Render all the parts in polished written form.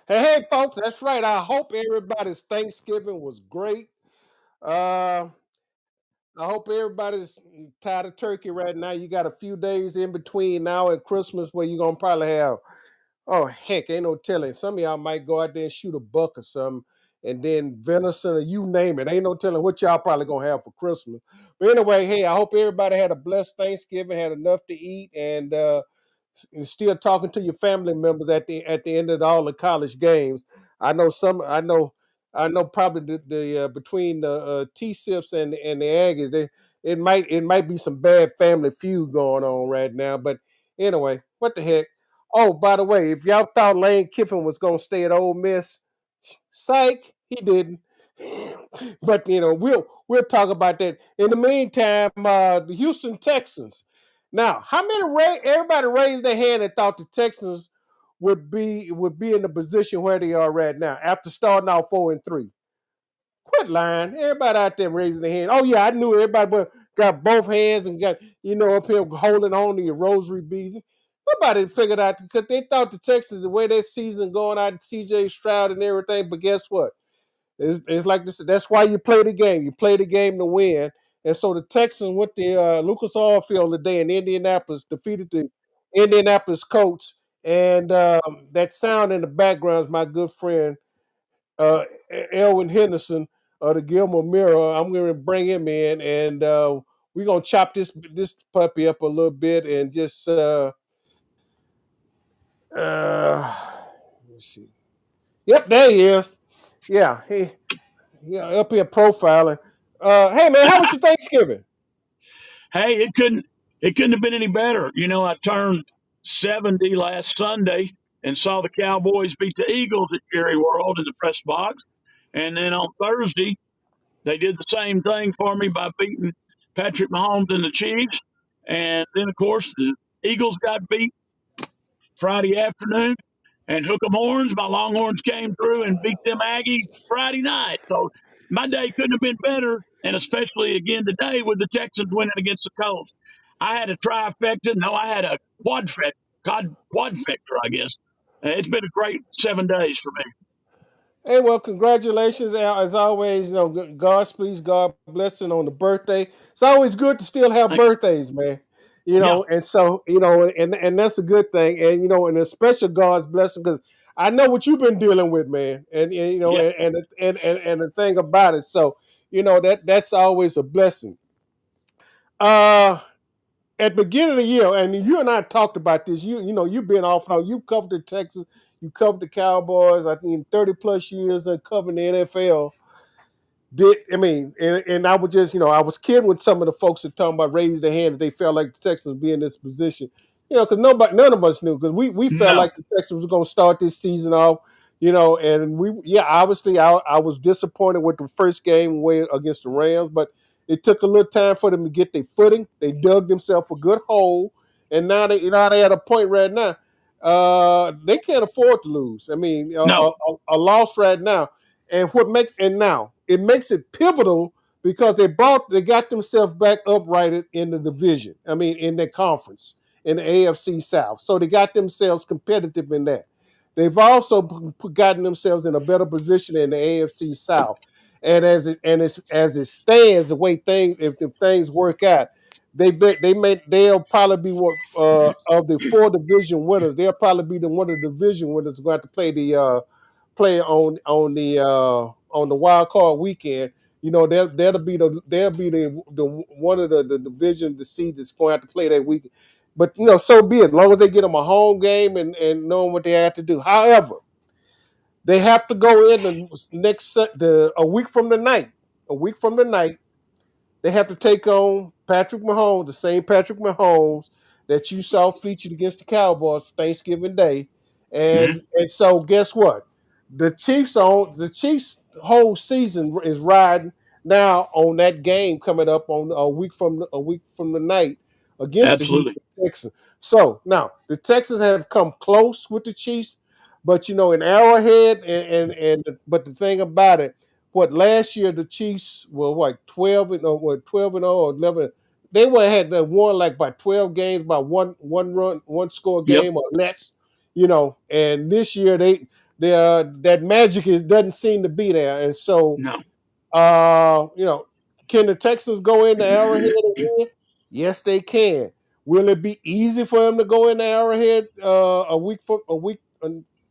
Hey, folks, that's right. I hope everybody's Thanksgiving was great. Uh, I hope everybody's tired of turkey right now. You got a few days in between now and Christmas where you're gonna probably have. Oh heck, ain't no telling. Some of y'all might go out there and shoot a buck or something, and then venison or you name it. Ain't no telling what y'all probably gonna have for Christmas. But anyway, hey, I hope everybody had a blessed Thanksgiving, had enough to eat, and and still talking to your family members at the end of all the college games. I know some. I know probably the between the T-Sips and the Aggies, it might be some bad family feud going on right now. But anyway, what the heck? Oh, by the way, if y'all thought Lane Kiffin was going to stay at Ole Miss, psych, he didn't. But we'll talk about that. In the meantime, the Houston Texans. Now, how many? Everybody raised their hand and thought the Texans would be in the position where they are right now after starting out 4-3. Quit lying. Everybody out there raising their hand. Oh yeah, I knew everybody got both hands and got up here holding on to your rosary beads. Nobody figured out because they thought the Texans, the way their season going out, C J Stroud and everything. But guess what? It's like this. That's why you play the game. You play the game to win. And so the Texans went to Lucas Oil Field today in Indianapolis, defeated the Indianapolis Colts. And that sound in the background is my good friend uh, Elwin Henderson of the Gilmore Mirror. I'm going to bring him in, and we're going to chop this puppy up a little bit and just uh, let's see. Yep, there he is. Yeah, up here profiling. Hey man, how was your Thanksgiving? Hey, it couldn't have been any better. I turned 70 last Sunday and saw the Cowboys beat the Eagles at Jerry World in the press box. And then on Thursday, they did the same thing for me by beating Patrick Mahomes and the Chiefs. And then, of course, the Eagles got beat Friday afternoon. And hook 'em horns, my Longhorns came through and beat them Aggies Friday night. So my day couldn't have been better, and especially again today with the Texans winning against the Colts. I had a trifecta. No, I had a quadfecta, I guess. It's been a great 7 days for me. Hey, well, congratulations as always. God please, God blessing on the birthday. It's always good to still have Thanks. birthdays, man. Yeah, And so and that's a good thing. And a special God's blessing because I know what you've been dealing with, man. And yeah, and the thing about it. So that's always a blessing. Uh, at the beginning of the year, and you and I talked about this. You've been off and on. You've covered the Texans, you covered the Cowboys. I think 30 plus years and covering the NFL. And I would just, I was kidding with some of the folks that talking about raise their hand that they felt like the Texans would be in this position. Because none of us knew because we felt no, like the Texans was going to start this season off. And obviously I was disappointed with the first game way against the Rams, but it took a little time for them to get their footing. They dug themselves a good hole, and now they at a point right now. They can't afford to lose. I mean, no, a loss right now, and now it makes it pivotal because they got themselves back uprighted in the division. I mean, in their conference in the AFC South, so they got themselves competitive in that. They've also gotten themselves in a better position in the AFC South. And as it stands, the way things if things work out, they'll probably be one of the four division winners. They'll probably be the one of the division winners going to play the play on the wild card weekend. They'll be the one of the division the seed that's going to have to play that weekend. But so be it. As long as they get them a home game and knowing what they have to do. However, they have to go in a week from the night. A week from the night, they have to take on Patrick Mahomes, the same Patrick Mahomes that you saw featured against the Cowboys Thanksgiving Day. mhm, And so guess what? The Chiefs whole season is riding now on that game coming up on a week from the night against the absolutely. Houston Texans. So now the Texans have come close with the Chiefs, but in Arrowhead but the thing about it, what last year the Chiefs were what 12-0 or 11. They had won like by 12 games by one score Yep. game or less. And this year that magic doesn't seem to be there. And so, No. you know, can the Texans go in the Arrowhead and win? Yes, they can. Will it be easy for them to go in the Arrowhead the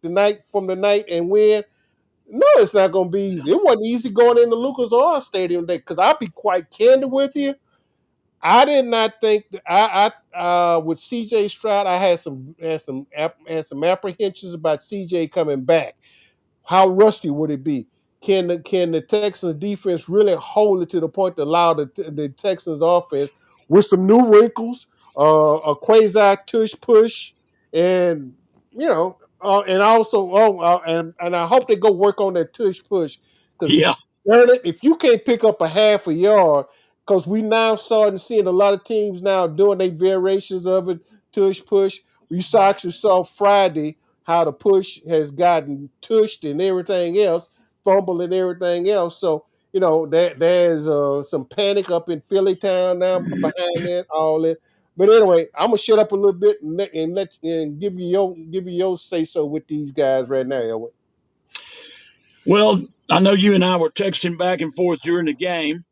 night from the night and win? No, it's not going to be easy. It wasn't easy going into Lucas Oil Stadium today because I'll be quite candid with you. I did not think that with C J Stroud, I had some apprehensions about CJ coming back. How rusty would it be? Can the Texans defense really hold it to the point to allow the Texans offense with some new wrinkles, a quasi tush push, and and also and I hope they go work on that tush push because Yeah. darn it, if you can't pick up a half a yard, because we now starting seeing a lot of teams now doing their variations of it, tush push. You saw Friday how the push has gotten tushed and everything else, fumble and everything else. So there's some panic up in Philly town now behind that all that. But anyway, I'm gonna shut up a little bit and give you your say so with these guys right now, Elway. Well, I know you and I were texting back and forth during the game,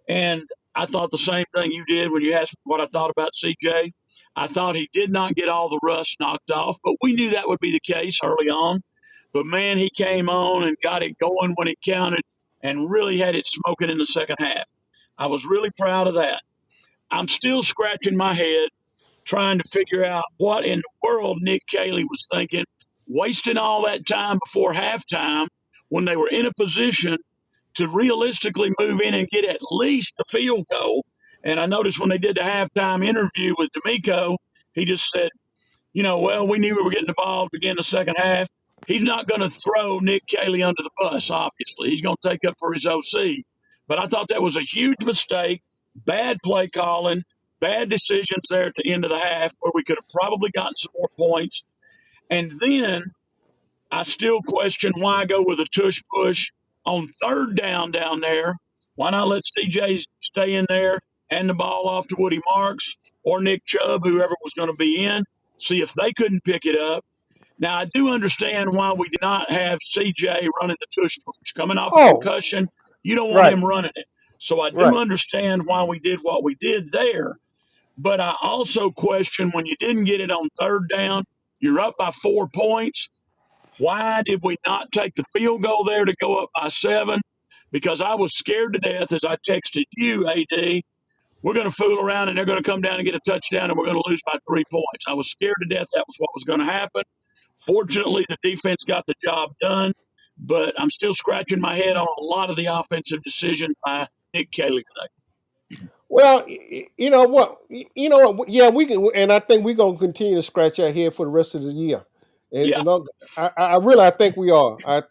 and I thought the same thing you did when you asked what I thought about CJ. I thought he did not get all the rust knocked off, but we knew that would be the case early on. But man, he came on and got it going when it counted and really had it smoking in the second half. I was really proud of that. I'm still scratching my head trying to figure out what in the world Nick Cayley was thinking, wasting all that time before halftime when they were in a position to realistically move in and get at least a field goal. And I noticed when they did the halftime interview with D'Amico, he just said, well, we knew we were getting the ball to begin the second half. He's not going to throw Nick Cayley under the bus, obviously. He's going to take up for his OC. But I thought that was a huge mistake, bad play calling, bad decisions there at the end of the half where we could have probably gotten some more points. And then I still question why go with a tush push on third down there. Why not let CJ stay in there and the ball off to Woody Marks or Nick Chubb, whoever was going to be in, see if they couldn't pick it up. Now, I do understand why we did not have CJ running the tush push. Coming off a Oh, concussion, you don't want right, him running it. So I do right. understand why we did what we did there. But I also question when you didn't get it on third down, you're up by 4 points. Why did we not take the field goal there to go up by 7? Because I was scared to death as I texted you, AD, we're going to fool around and they're going to come down and get a touchdown and we're going to lose by 3 points. I was scared to death that was what was going to happen. Fortunately, the defense got the job done, but I'm still scratching my head on a lot of the offensive decisions by Nick Cayley today. Well, you know what? You know what? Yeah, we can, and I think we're gonna continue to scratch our head for the rest of the year. And, Yeah, and I really, I think we are. I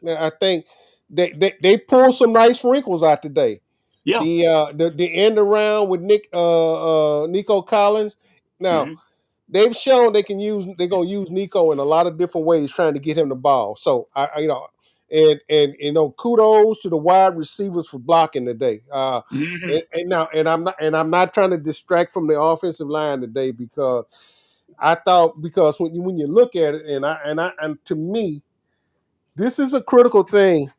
think they pulled some nice wrinkles out today. yeah. The end around with Nico Collins. Now Mm-hmm. they've shown they're gonna use Nico in a lot of different ways trying to get him the ball. So and kudos to the wide receivers for blocking today. Mm-hmm. I'm not trying to distract from the offensive line today because I thought because when you look at it and to me this is a critical thing.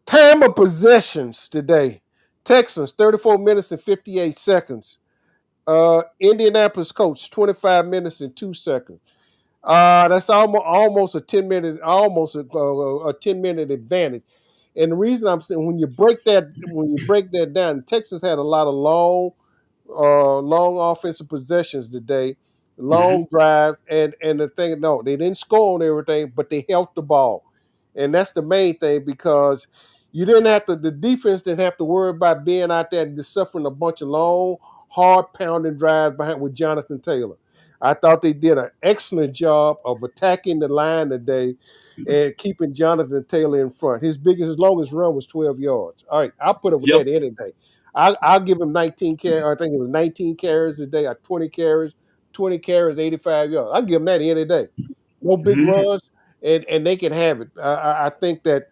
Time of possessions today. Texans 34 minutes and 58 seconds. Indianapolis Colts 25 minutes and 2 seconds. That's almost a 10-minute advantage. And the reason I'm saying when you break that down, Texas had a lot of long offensive possessions today, Mm-hmm. long drives, and the thing, no, they didn't score on everything, but they held the ball, and that's the main thing because you didn't have to. The defense didn't have to worry about being out there and just suffering a bunch of long, hard pounding drives behind with Jonathan Taylor. I thought they did an excellent job of attacking the line today and keeping Jonathan Taylor in front. His longest run was 12 yards. All right, I'll put up with Yep. that any day. I'll give him 19 carries. I think it was 19 carries a day, or 20 carries, 85 yards. I'll give him that any day. No big Mm-hmm. runs, and they can have it. I think that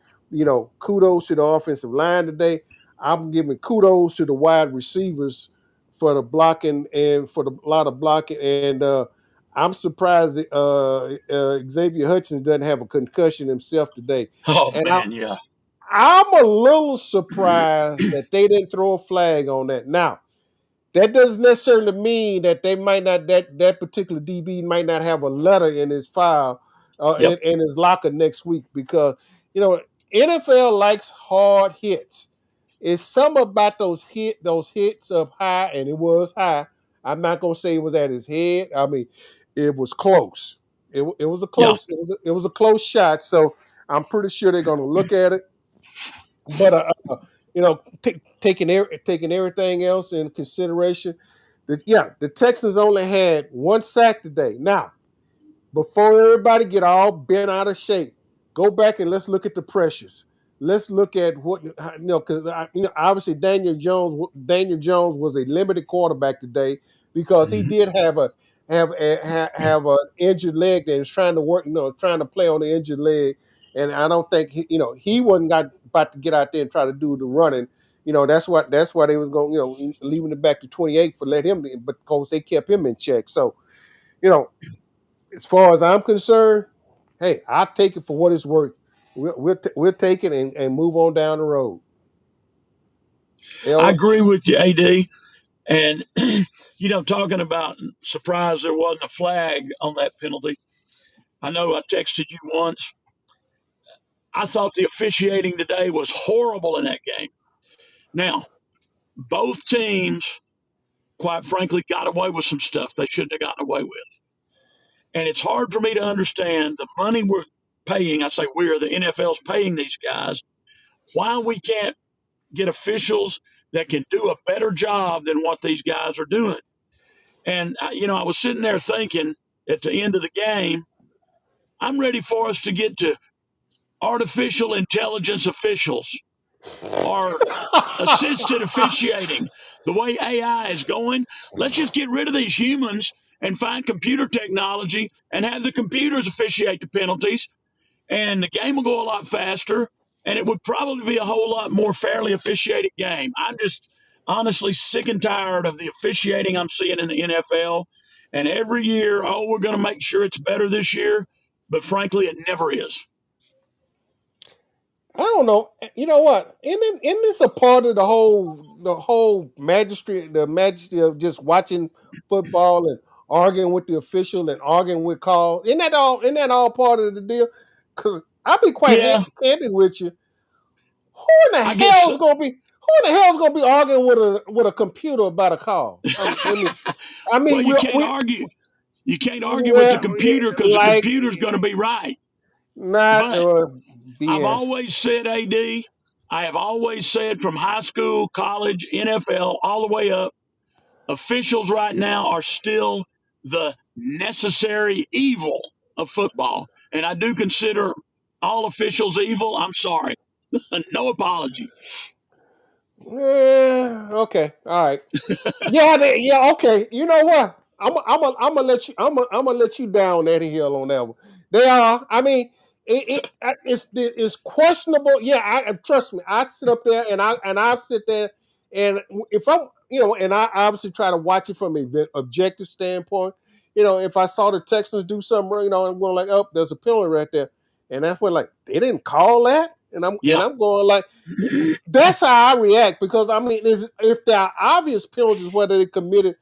kudos to the offensive line today. I'm giving kudos to the wide receivers for the blocking and for a lot of blocking. And I'm surprised that, Xavier Hutchins doesn't have a concussion himself today, Oh and man, yeah. I'm a little surprised that they didn't throw a flag on that. Now, that doesn't necessarily mean that they might not that particular DB might not have a letter in his file Yep. in his locker next week because you know NFL likes hard hits. It's something about those hits up high, and it was high. I'm not gonna say it was at his head. I mean, it was close. It was a Yeah. close it was a close shot. So I'm pretty sure they're gonna look at it. But taking everything else in consideration, the Texans only had one sack today. Now, before everybody get all bent out of shape, go back and let's look at the pressures. Let's look at what because obviously Daniel Jones was a limited quarterback today because he Mhm. did have an injured leg that was trying to work, trying to play on the injured leg, and I don't think he wasn't about to get out there and try to do the running. That's why they was going leaving it back to 28 for let him, but because they kept him in check. So you know as far as I'm concerned, hey, I'll take it for what it's worth. We'll take it and move on down the road. I L, agree with you, AD. And talking about surprise there wasn't a flag on that penalty. I know I texted you once. I thought the officiating today was horrible in that game. Now, both teams, quite frankly, got away with some stuff they shouldn't have gotten away with. And it's hard for me to understand the money we're paying. I say we're, the NFL's paying these guys, why we can't get officials that can do a better job than what these guys are doing. And, I was sitting there thinking at the end of the game, I'm ready for us to get to artificial intelligence officials or assisted officiating. The way AI is going, let's just get rid of these humans and find computer technology and have the computers officiate the penalties, and the game will go a lot faster, and it would probably be a whole lot more fairly officiated game. I'm just honestly sick and tired of the officiating I'm seeing in the NFL. And every year, oh, we're going to make sure it's better this year, but frankly, it never is. I don't know. You know what? Isn't this a part of the whole majesty of just watching football and arguing with the official and arguing with calls? Isn't that all part of the deal? Because I'll be quite Yeah, candid with you. I guess. Who in the hell is gonna be arguing with a computer about a call? I Well, mean, you can't argue. You can't argue with the well, computer because the like computer's going to be right. not But I've BS. always said, AD, I have always said from high school, college, NFL, all the way up, officials right now are still the necessary evil of football. And I do consider all officials evil. I'm sorry. No apology. Okay, all right. Yeah, yeah. Okay, you know what? I'm gonna let you. I'm gonna let you down that hill on that one. They are. I mean, it's questionable. Yeah, trust me. I sit up there and I sit there and if I'm and I obviously try to watch it from an objective standpoint. If I saw the Texans do something wrong, I'm going like, oh, there's a penalty right there, and that's when like they didn't call that, and I'm and Yeah. I'm going like. That's how I react because I mean, if there are obvious penalties whether they committed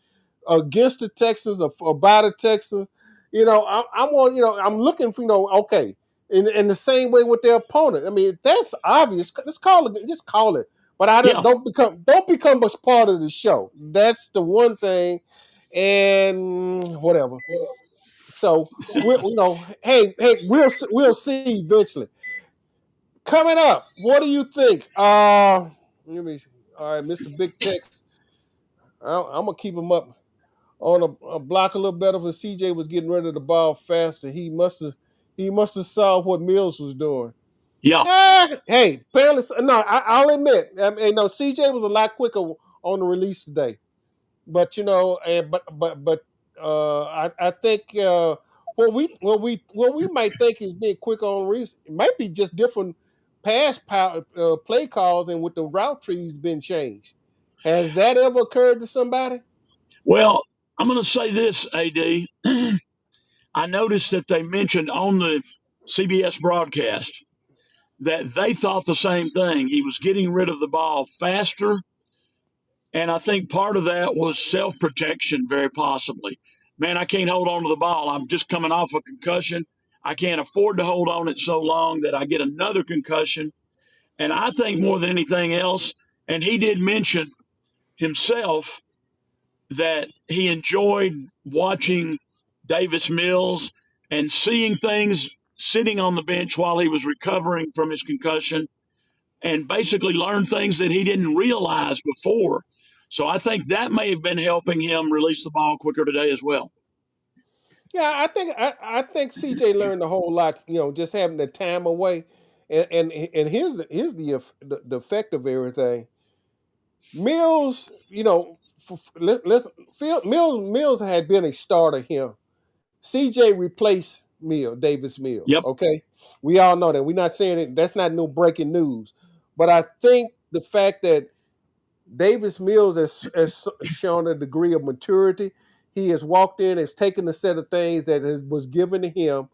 against the Texans or by the Texans, I'm looking for okay, in the same way with their opponent. I mean, if that's obvious. Just call it. But I Yeah. don't become a part of the show. That's the one thing, and whatever. So hey, we'll see eventually. Coming up, what do you think? Let me. All right, Mr. Big Tex. I'm gonna keep him up on a block a little better. For CJ was getting rid of the ball faster. He must have saw what Mills was doing. Yeah. Hey, apparently, no. I'll admit. I mean, no, CJ was a lot quicker on the release today. But and but I think what we might think is being quick on release it might be just different pass power play calls and with the route trees been changed. Has that ever occurred to somebody? Well, I'm going to say this, AD. I noticed that they mentioned on the CBS broadcast that they thought the same thing. He was getting rid of the ball faster, and I think part of that was self protection, very possibly. Man, I can't hold on to the ball. I'm just coming off a concussion. I can't afford to hold on it so long that I get another concussion. And I think more than anything else, and he did mention himself that he enjoyed watching Davis Mills and seeing things sitting on the bench while he was recovering from his concussion and basically learned things that he didn't realize before. So I think that may have been helping him release the ball quicker today as well. Yeah, I think CJ learned a whole lot. Just having the time away, and here's the effect of everything. Mills, listen, Mills had been a starter here. CJ replaced Davis Mills. Yep. Okay, we all know that. We're not saying it. That's not no breaking news. But I think the fact that Davis Mills has shown a degree of maturity. He has walked in, has taken a set of things that was given to him,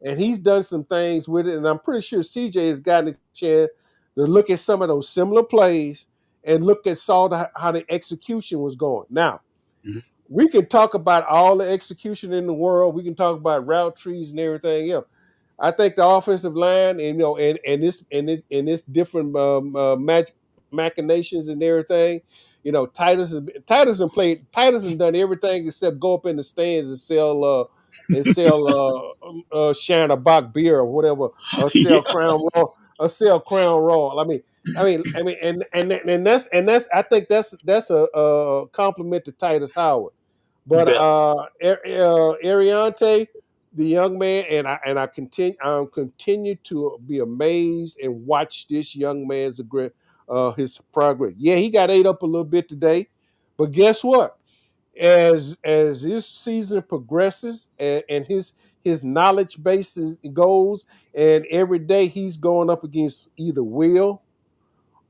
and he's done some things with it. And I'm pretty sure CJ has gotten a chance to look at some of those similar plays and how the execution was going. Now, Mhm. we can talk about all the execution in the world. We can talk about route trees and everything else. I think the offensive line, and this different machinations and everything. Titus and played. Titus and done everything except go up in the stands and sell Shanna Bach beer or whatever, or sell Yeah, Crown Royal. And that's I think that's a compliment to Titus Howard. you But bet. Ariante, the young man, I continue to be amazed and watch this young man's his progress. Yeah, he got ate up a little bit today, but guess what? As this season progresses and his knowledge base goes, and every day he's going up against either Will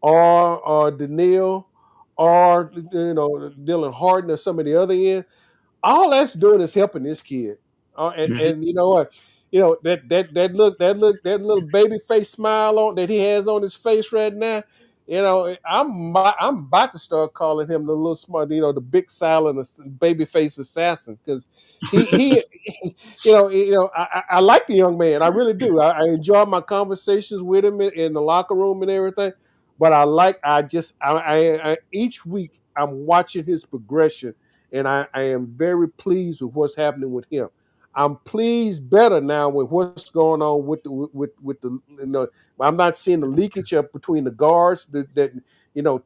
or Daniil or Dylan Harden or some of the other end. All that's doing is helping this kid. Mhm. And you know what? That little baby face smile on that he has on his face right now. I'm about to start calling him the little smart, the big silent baby face assassin, because he I like the young man. I really do. I enjoy my conversations with him in the locker room and everything. But each week I'm watching his progression, and I am very pleased with what's happening with him. I'm pleased better now with what's going on with the I'm not seeing the leakage up between the guards that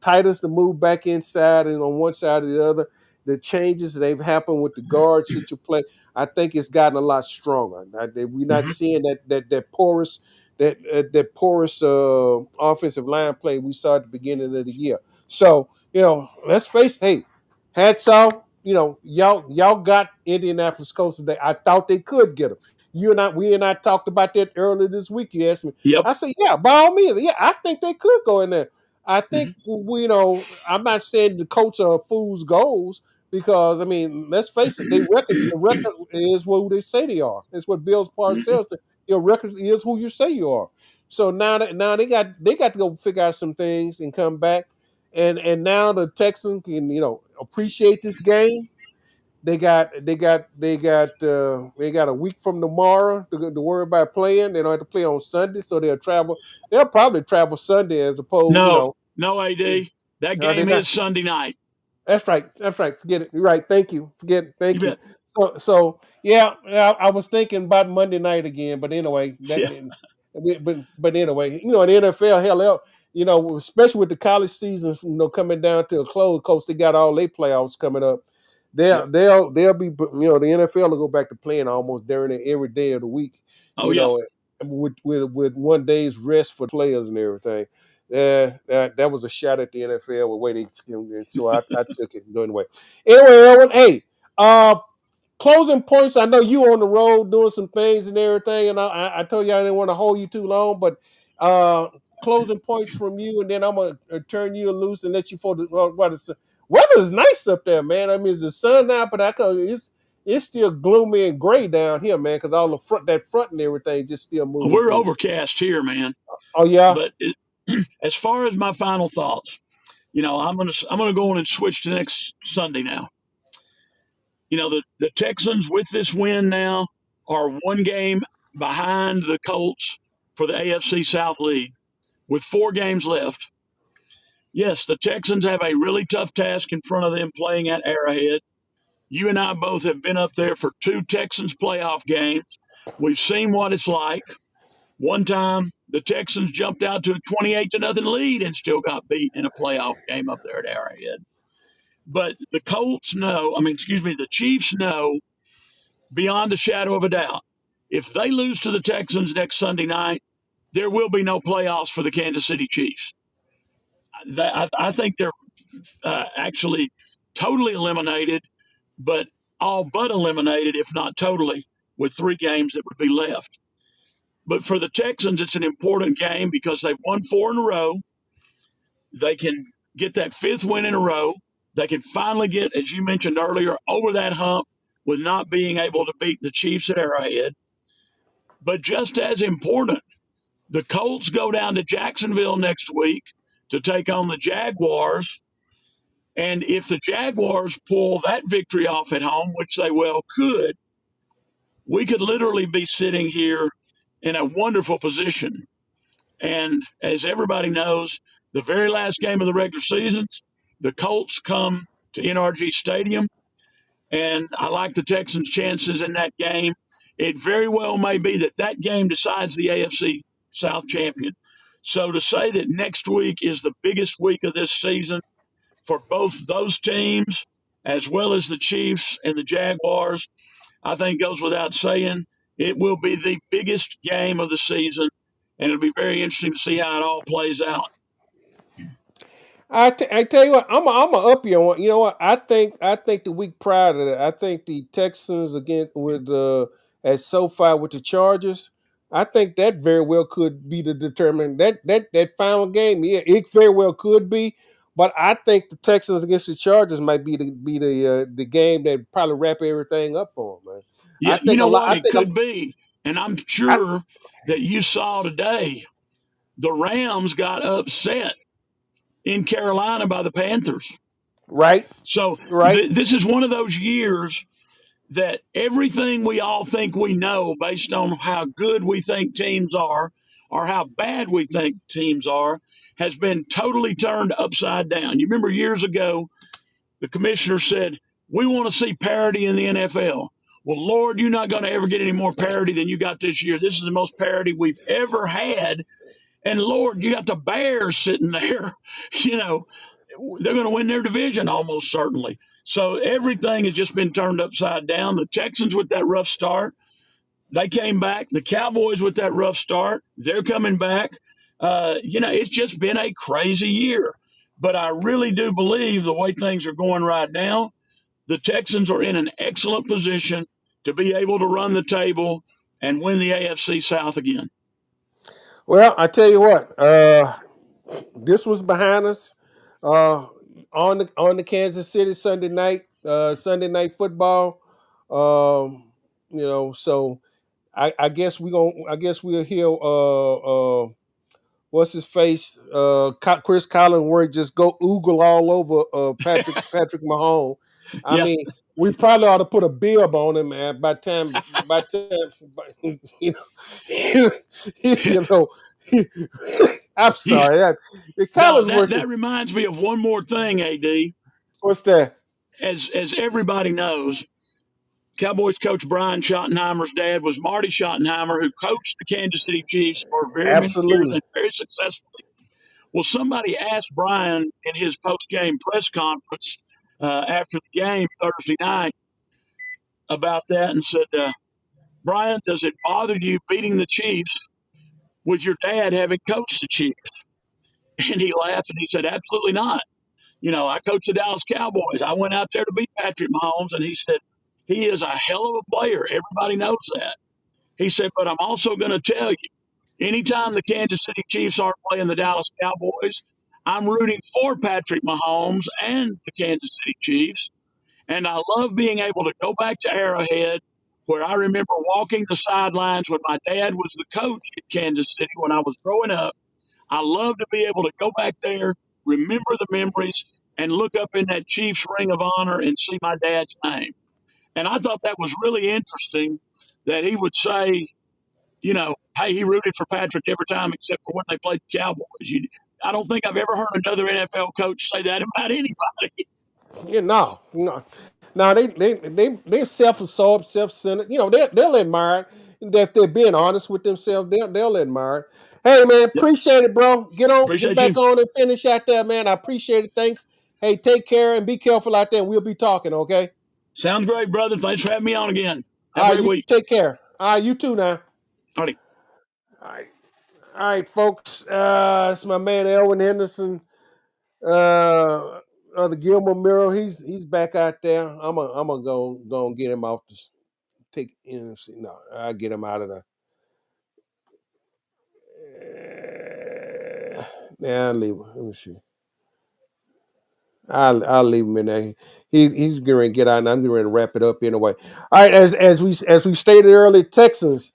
Titus to move back inside and on one side or the other. The changes that they've happened with the guards that you play, I think it's gotten a lot stronger. We're not Mhm. seeing that porous offensive line play we saw at the beginning of the year. So let's face it. Hey, hats off. Y'all got Indianapolis Colts today. I thought they could get them. We and I talked about that earlier this week. You asked me. Yep. I said, yeah, by all means, yeah, I think they could go in there. I think Mhm. I'm not saying the Colts are fool's goals, because let's face it, the record is what they say they are. It's what Bill Mhm. Parcells said. Your record is who you say you are. So now they got to go figure out some things and come back. And now the Texans can appreciate this game. They got a week from tomorrow to worry about playing. They don't have to play on Sunday, so they'll travel. They'll probably travel Sunday as opposed. No, no, AD. That They game not. is Sunday night. That's right. That's right. Forget it. You're right. Thank you. Forget it. You Thank you. bet. So yeah, I was thinking about Monday night again, but anyway, Yeah. but anyway, the NFL, hell, especially with the college season, coming down to a close. Coach, they got all their playoffs coming up. Yep. They'll be, the NFL will go back to playing almost during every day of the week. Oh You yeah. know, with one day's rest for the players and everything. That was a shot at the NFL with waiting, so I took it going away. Anyway, Erwin, hey, uh, closing points. I know you on the road doing some things and everything, and I told you I didn't want to hold you too long, but uh, closing points from you, and then I'm gonna turn you loose and let you for the weather is nice up there, man. It's the sun now, but it's still gloomy and gray down here, man, because all the front and everything just still moving We're through. overcast here, man. Oh yeah, But as far as my final thoughts, I'm gonna go on and switch to next Sunday now. The Texans with this win now are one game behind the Colts for the AFC South lead with 4 games left. Yes, the Texans have a really tough task in front of them playing at Arrowhead. You and I both have been up there for 2 Texans playoff games. We've seen what it's like. One time, the Texans jumped out to a 28 to nothing lead and still got beat in a playoff game up there at Arrowhead. But the Colts know, I mean, excuse me, the Chiefs know beyond a shadow of a doubt, if they lose to the Texans next Sunday night, there will be no playoffs for the Kansas City Chiefs. I think they're actually totally eliminated, but all but eliminated, if not totally, with 3 games that would be left. But for the Texans, it's an important game because they've won 4 in a row. They can get that 5th win in a row. They can finally get, as you mentioned earlier, over that hump with not being able to beat the Chiefs at Arrowhead. But just as important, the Colts go down to Jacksonville next week to take on the Jaguars. And if the Jaguars pull that victory off at home, which they well could, we could literally be sitting here in a wonderful position. And as everybody knows, the very last game of the regular season, the Colts come to NRG Stadium, and I like the Texans' chances in that game. It very well may be that that game decides the AFC South champion. So to say that next week is the biggest week of this season for both those teams, as well as the Chiefs and the Jaguars, I think goes without saying. It will be the biggest game of the season, and it'll be very interesting to see how it all plays out. I tell you what, I'm a up you on. You know what? I think the week prior to that, I think the Texans again with at SoFi with the Chargers. I think that very well could be the determinant that final game. Yeah, it very well could be, but I think the Texans against the Chargers might be the game that probably wrap everything up for them, man. I Yeah, you think a know lot. what? I It think could be. And I'm I, sure that you saw today the Rams got upset in Carolina by the Panthers. right, So right. this is one of those years that everything we all think we know based on how good we think teams are or how bad we think teams are has been totally turned upside down. You remember years ago, the commissioner said, "We want to see parity in the NFL." Well, Lord, you're not going to ever get any more parity than you got this year. This is the most parity we've ever had. And Lord, you got the Bears sitting there. You know, they're going to win their division almost certainly. So everything has just been turned upside down. The Texans with that rough start, they came back. The Cowboys with that rough start, they're coming back. It's just been a crazy year. But I really do believe the way things are going right now, the Texans are in an excellent position to be able to run the table and win the AFC South again. Well, I tell you what. This was behind us on the Kansas City Sunday night football. So I guess we'll hear what's his face Chris Collinsworth just go oogle all over Patrick Mahomes. I Yeah, mean, we probably ought to put a bib on him, man. By time, you know, you know, I'm yeah. sorry. The No, Collinsworth. that reminds me of one more thing, AD. What's that? As everybody knows, Cowboys coach Brian Schottenheimer's dad was Marty Schottenheimer, who coached the Kansas City Chiefs for very many years Absolutely. and very successfully. Well, somebody asked Brian in his post-game press conference after the game Thursday night about that and said, Brian, does it bother you beating the Chiefs with your dad having coached the Chiefs? And he laughed and he said, absolutely not. I coached the Dallas Cowboys. I went out there to beat Patrick Mahomes, and he said, he is a hell of a player. Everybody knows that. He said, but I'm also going to tell you, anytime the Kansas City Chiefs aren't playing the Dallas Cowboys, I'm rooting for Patrick Mahomes and the Kansas City Chiefs. And I love being able to go back to Arrowhead, where I remember walking the sidelines when my dad was the coach at Kansas City when I was growing up. I love to be able to go back there, remember the memories, and look up in that Chiefs Ring of Honor and see my dad's name. And I thought that was really interesting that he would say, hey, he rooted for Patrick every time except for when they played the Cowboys. I don't think I've ever heard another NFL coach say that about anybody. Yeah, no, they're self-absorbed, self-centered. They'll admire it. If they're being honest with themselves, they'll admire it. Hey man, Yep. appreciate it, bro. Get Appreciate you. back on and finish out there, man. I appreciate it. Thanks. Hey, take care and be careful out there. And we'll be talking, okay? Sounds great, brother. Thanks for having me on again. Have a All right, great you week. take care. All right, you too now. All right. All right, all right, folks. It's my man Elwin Henderson. The Gilmore Mirror. He's back out there. I'm gonna go and get him off the take in. No, I get him out of the. Now I leave him. Let me see. I'll leave him in there. He's going to get out, and I'm going to wrap it up anyway. All right, as we stated earlier, Texans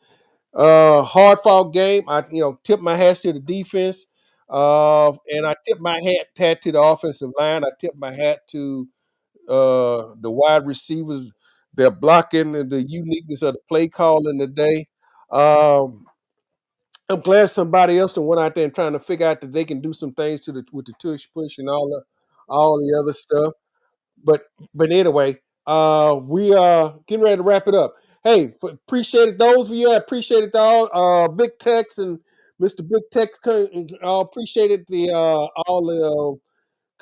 hard fought game. I tip my hats to the defense, and I tip my hat to the offensive line. I tip my hat to the wide receivers, their blocking and the uniqueness of the play calling today. Um, I'm glad somebody else went out there and trying to figure out that they can do some things with the tush push and all the other stuff. But anyway, we are getting ready to wrap it up. Hey, appreciate it. Those of you that appreciated all Big Tex and Mr. Big Tex appreciated the all the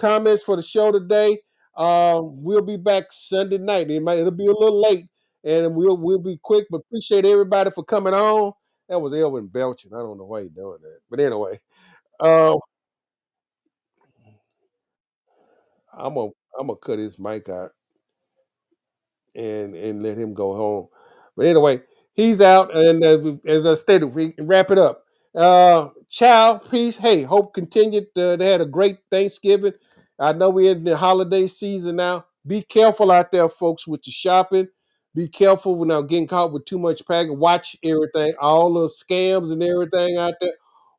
comments for the show today. We'll be back Sunday night. It'll be a little late, and we'll be quick. But appreciate everybody for coming on. That was Elvin belching. I don't know why he's doing that, but anyway, uh, I'm gonna I'm gonna cut his mic out and let him go home. But anyway, he's out, and as I stated, we can wrap it up. Ciao, peace. Hey, hope continued. They had a great Thanksgiving. I know we're in the holiday season now. Be careful out there, folks, with your shopping. Be careful without getting caught with too much packing. Watch everything, all the scams and everything out there.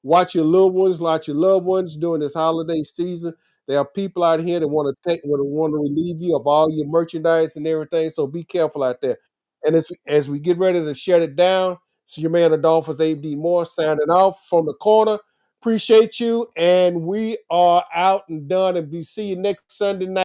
Watch your little ones, watch your loved ones during this holiday season. There are people out here that want to relieve you of all your merchandise and everything. So be careful out there. And as we get ready to shut it down, so your man Adolphus A.D. Moore signing off from the corner. Appreciate you. And we are out and done. And we see you next Sunday night.